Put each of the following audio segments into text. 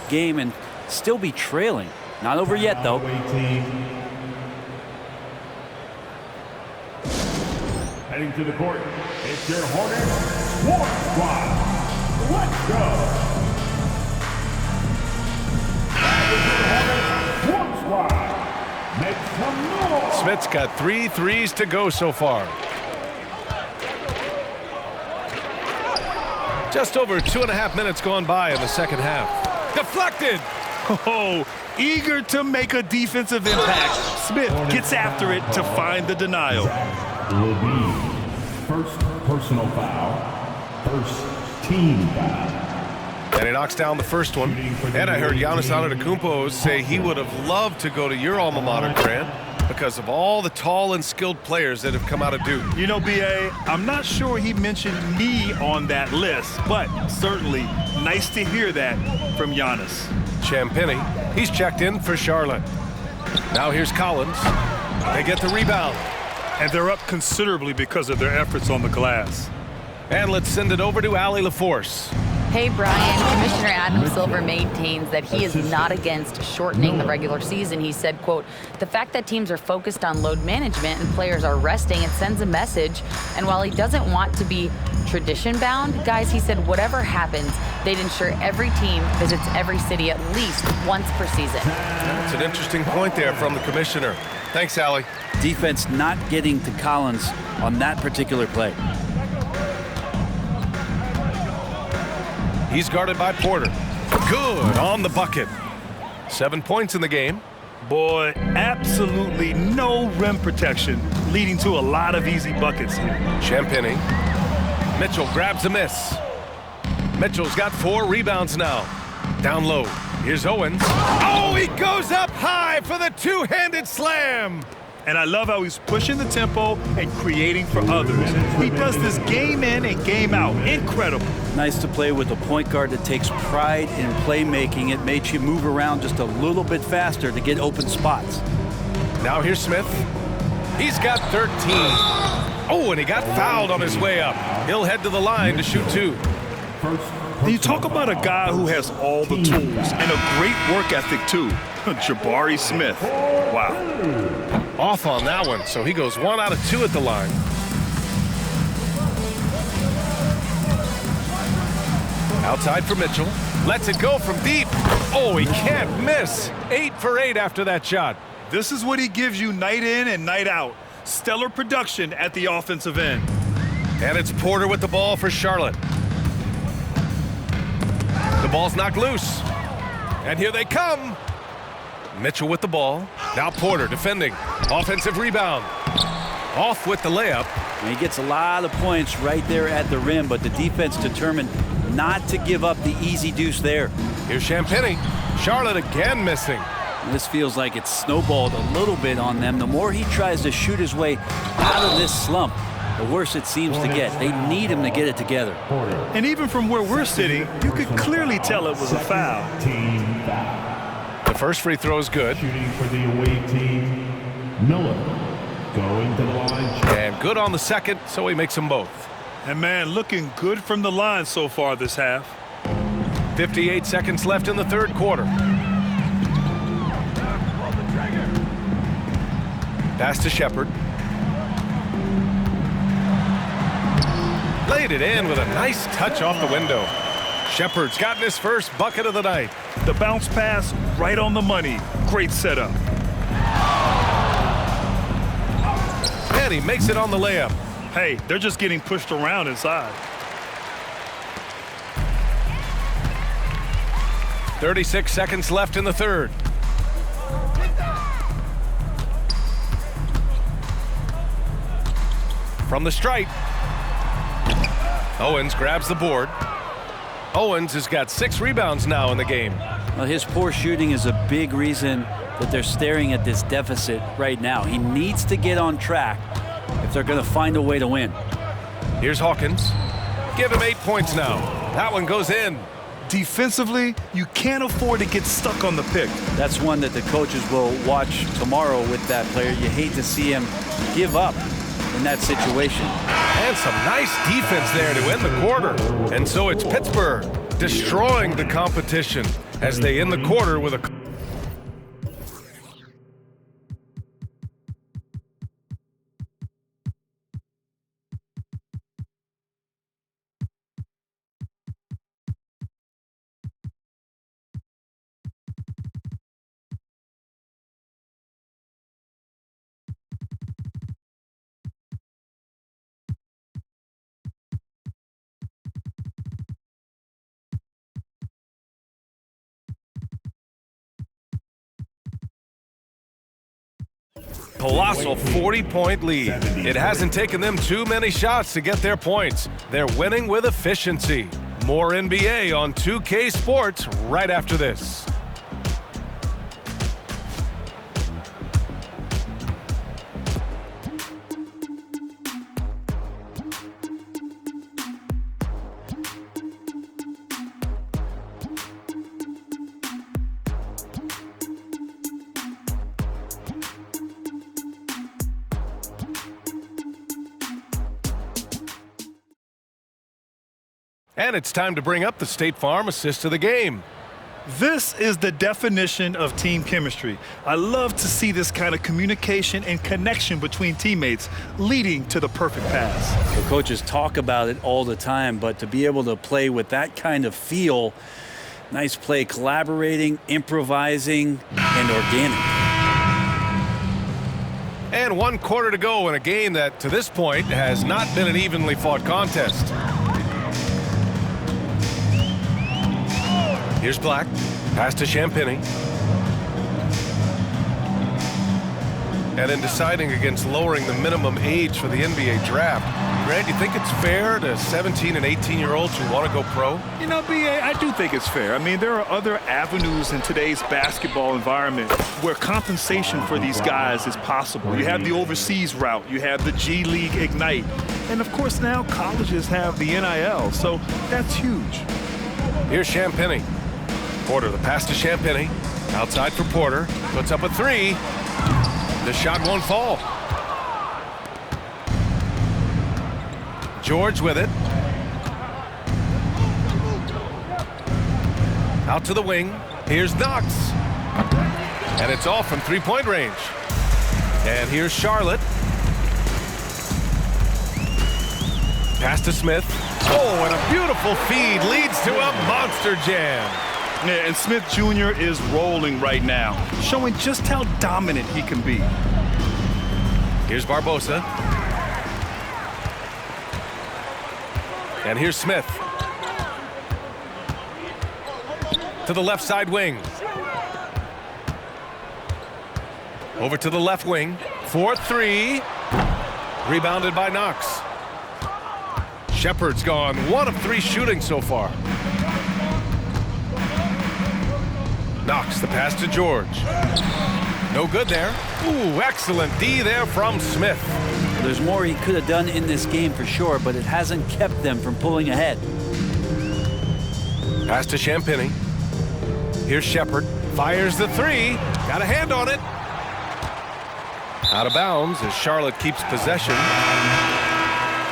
game and still be trailing. Not over yet, though. Heading to the court, it's your Hornets Swarm Squad. Let's go. Swarm Squad. Make some noise. Smith's got 3 threes to go so far. Just over 2.5 minutes gone by in the second half. Deflected. Oh, eager to make a defensive impact. Smith gets after it to find the denial. Levine, first personal foul, first team foul. And he knocks down the first one. And I heard Giannis Antetokounmpo say he would have loved to go to your alma mater, Grant, because of all the tall and skilled players that have come out of Duke. You know, B.A., I'm not sure he mentioned me on that list, but certainly nice to hear that from Giannis. Champagny, he's checked in for Charlotte. Now here's Collins. They get the rebound. And they're up considerably because of their efforts on the glass. And let's send it over to Allie LaForce. Hey, Brian. Commissioner Adam Silver maintains that he is not against shortening the regular season. He said, quote, the fact that teams are focused on load management and players are resting, it sends a message. And while he doesn't want to be tradition-bound, guys, he said whatever happens, they'd ensure every team visits every city at least once per season. That's an interesting point there from the commissioner. Thanks, Allie. Defense not getting to Collins on that particular play. He's guarded by Porter. Good on the bucket. 7 points in the game. Boy, absolutely no rim protection, leading to a lot of easy buckets here. Champagny. Mitchell grabs a miss. Mitchell's got 4 rebounds now. Down low. Here's Owens. Oh, he goes up high for the two-handed slam. And I love how he's pushing the tempo and creating for others. He does this game in and game out. Incredible. Nice to play with a point guard that takes pride in playmaking. It makes you move around just a little bit faster to get open spots. Now here's Smith. He's got 13. Oh, and he got fouled on his way up. He'll head to the line to shoot 2. You talk about a guy who has all the tools and a great work ethic, too. Jabari Smith. Wow. Off on that one, so he goes 1 out of 2 at the line. Outside for Mitchell. Lets it go from deep. Oh, he can't miss. 8 for 8 after that shot. This is what he gives you night in and night out. Stellar production at the offensive end. And it's Porter with the ball for Charlotte. The ball's knocked loose. And here they come. Mitchell with the ball. Now Porter defending. Offensive rebound. Off with the layup. And he gets a lot of points right there at the rim, but the defense determined not to give up the easy deuce there. Here's Champagny. Charlotte again missing. And this feels like it's snowballed a little bit on them. The more he tries to shoot his way out of this slump, the worse it seems to get. They need him to get it together. And even from where we're sitting, you could clearly tell it was a foul. Team foul. The first free throw is good. Shooting for the away team, Miller. Going to the line. And good on the second, so he makes them both. And, man, looking good from the line so far this half. 58 seconds left in the third quarter. Pass to Shepard. Laid it in with a nice touch off the window. Shepard's gotten his first bucket of the night. The bounce pass right on the money. Great setup. And he makes it on the layup. Hey, they're just getting pushed around inside. 36 seconds left in the third. From the stripe. Owens grabs the board. Owens has got 6 rebounds now in the game. Well, his poor shooting is a big reason that they're staring at this deficit right now. He needs to get on track if they're going to find a way to win. Here's Hawkins. Give him 8 points now. That one goes in. Defensively, you can't afford to get stuck on the pick. That's one that the coaches will watch tomorrow with that player. You hate to see him give up in that situation. And some nice defense there to end the quarter. And so it's Pittsburgh destroying the competition as they end the quarter with a... Colossal 40-point lead. It hasn't taken them too many shots to get their points. They're winning with efficiency. More NBA on 2K Sports right after this. And it's time to bring up the State Farm assist of the game. This is the definition of team chemistry. I love to see this kind of communication and connection between teammates leading to the perfect pass. The coaches talk about it all the time, but to be able to play with that kind of feel, nice play, collaborating, improvising, and organic. And 1 quarter to go in a game that, to this point, has not been an evenly fought contest. Here's Black, pass to Champagny. And in deciding against lowering the minimum age for the NBA draft, Grant, you think it's fair to 17 and 18-year-olds who want to go pro? You know, B.A., I do think it's fair. I mean, there are other avenues in today's basketball environment where compensation for these guys is possible. You have the overseas route. You have the G League Ignite. And, of course, now colleges have the NIL, so that's huge. Here's Champagny. Porter, the pass to Champagny. Outside for Porter. Puts up a 3. The shot won't fall. George with it. Out to the wing. Here's Knox. And it's off from three-point range. And here's Charlotte. Pass to Smith. Oh, and a beautiful feed leads to a monster jam. Yeah, and Smith Jr. is rolling right now, showing just how dominant he can be. Here's Barbosa. And here's Smith. To the left side wing. Over to the left wing. 4-3. Rebounded by Knox. Shepard's gone 1 of 3 shooting so far. Knox, the pass to George. No good there. Ooh, excellent D there from Smith. There's more he could have done in this game for sure, but it hasn't kept them from pulling ahead. Pass to Champagny. Here's Shepard. Fires the 3. Got a hand on it. Out of bounds as Charlotte keeps possession.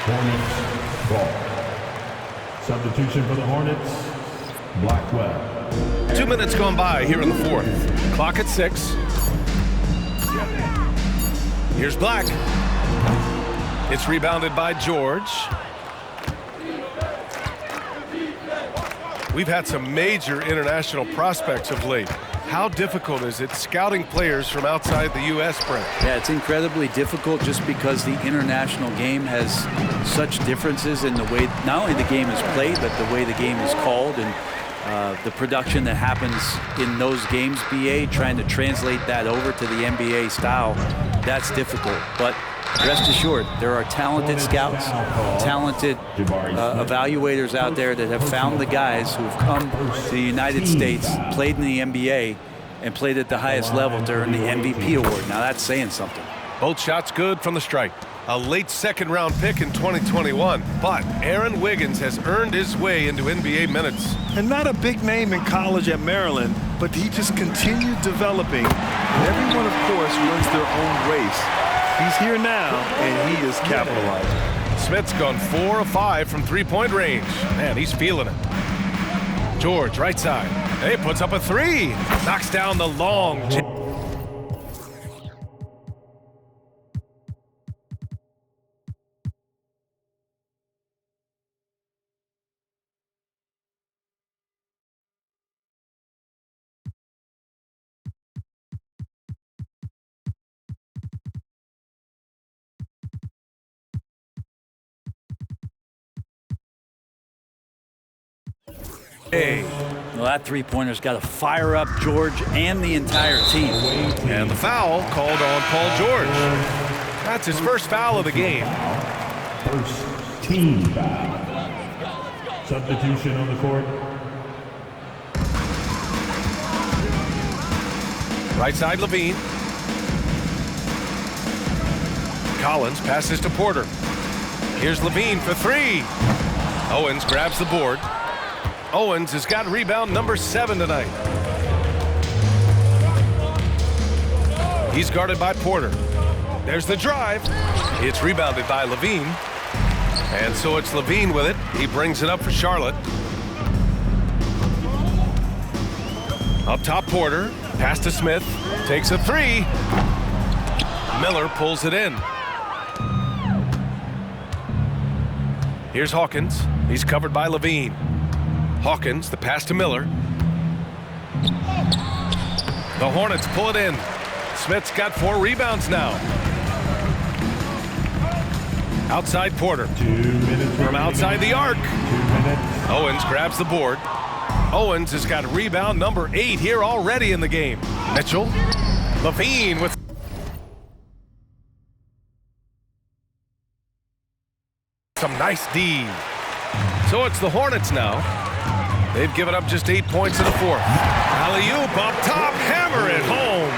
Hornets ball. Substitution for the Hornets, Blackwell. 2 minutes gone by here in the 4th. Clock at 6. Here's Black. It's rebounded by George. We've had some major international prospects of late. How difficult is it scouting players from outside the U.S., Brent? Yeah, it's incredibly difficult just because the international game has such differences in the way not only the game is played, but the way the game is called and the production that happens in those games, BA, trying to translate that over to the NBA style, that's difficult. But rest assured, there are talented scouts, talented evaluators out there that have found the guys who've come to the United States, played in the NBA, and played at the highest level to earn the MVP award. Now that's saying something. Both shots good from the strike. A late second-round pick in 2021, but Aaron Wiggins has earned his way into NBA minutes. And not a big name in college at Maryland, but he just continued developing. Everyone, of course, runs their own race. He's here now, and he is capitalizing. Smith's gone 4 of 5 from three-point range. Man, he's feeling it. George, right side. Hey, puts up a three. Knocks down the long. Hey. Well, that three-pointer's got to fire up George and the entire team. And the foul called on Paul George. That's his first foul of the game. First team foul. Substitution on the court. Right side, Levine. Collins passes to Porter. Here's Levine for three. Owens grabs the board. Owens has got rebound number 7 tonight. He's guarded by Porter. There's the drive. It's rebounded by Levine. And so it's Levine with it. He brings it up for Charlotte. Up top, Porter. Pass to Smith. Takes a three. Miller pulls it in. Here's Hawkins. He's covered by Levine. Hawkins, the pass to Miller. The Hornets pull it in. Smith's got 4 rebounds now. Outside Porter. 2 minutes From outside the arc. 2 minutes. Owens grabs the board. Owens has got rebound number 8 here already in the game. Mitchell. Levine with some nice D. So it's the Hornets now. They've given up just 8 points in the fourth. Alley-oop up top, hammer it home.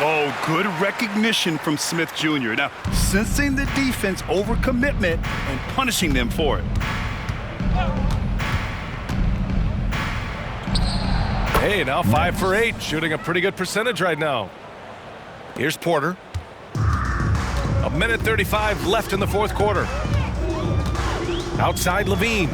Oh, good recognition from Smith Jr. Now, sensing the defense overcommitment and punishing them for it. Hey, now 5 for 8, shooting a pretty good percentage right now. Here's Porter. 1:35 left in the fourth quarter. Outside Levine.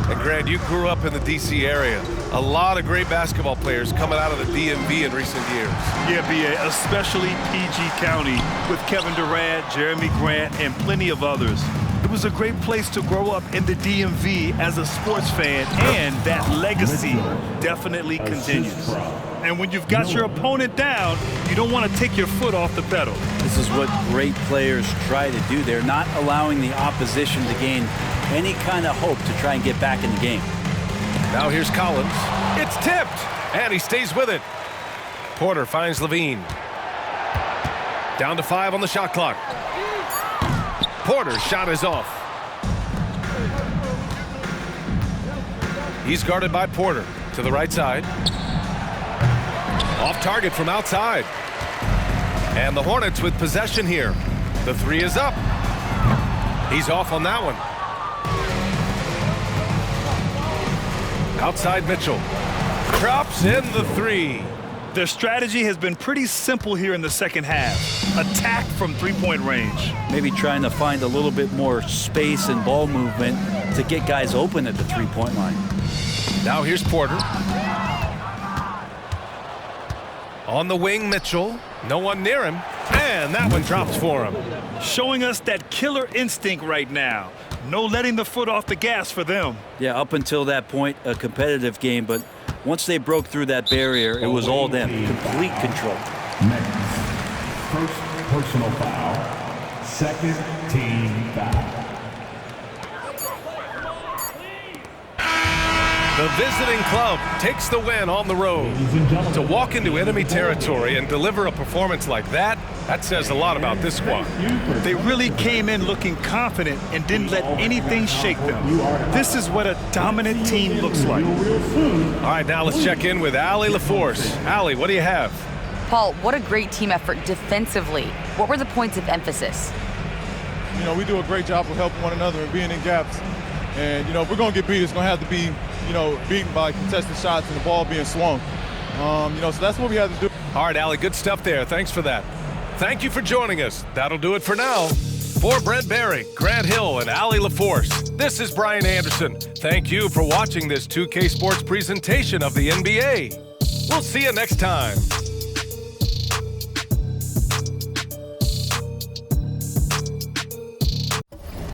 And Grant, you grew up in the D.C. area. A lot of great basketball players coming out of the DMV in recent years. Yeah, B.A., especially PG County with Kevin Durant, Jeremy Grant, and plenty of others. It was a great place to grow up in the DMV as a sports fan, and that legacy definitely continues. And when you've got your opponent down, you don't want to take your foot off the pedal. This is what great players try to do. They're not allowing the opposition to gain any kind of hope to try and get back in the game. Now here's Collins. It's tipped, and he stays with it. Porter finds Levine. Down to 5 on the shot clock. Porter's shot is off. He's guarded by Porter to the right side. Off target from outside. And the Hornets with possession here. The three is up. He's off on that one. Outside Mitchell. Drops in the three. Their strategy has been pretty simple here in the second half. Attack from three-point range. Maybe trying to find a little bit more space and ball movement to get guys open at the three-point line. Now here's Porter. On the wing, Mitchell. No one near him. And that one drops for him. Showing us that killer instinct right now. No letting the foot off the gas for them. Yeah, up until that point, a competitive game, but once they broke through that barrier, it was all them. Complete control. Next, first personal foul, second team foul. The visiting club takes the win on the road. To walk into enemy territory and deliver a performance like that, that says a lot about this squad. They really came in looking confident and didn't let anything shake them. This is what a dominant team looks like. All right, now let's check in with Allie LaForce. Allie, what do you have? Paul, what a great team effort defensively. What were the points of emphasis? You know, we do a great job of helping one another and being in gaps. And, you know, if we're going to get beat, it's going to have to be, you know, beaten by contested shots and the ball being swung. You know, so that's what we have to do. All right, Allie, good stuff there. Thanks for that. Thank you for joining us. That'll do it for now. For Brent Barry, Grant Hill, and Allie LaForce, this is Brian Anderson. Thank you for watching this 2K Sports presentation of the NBA. We'll see you next time.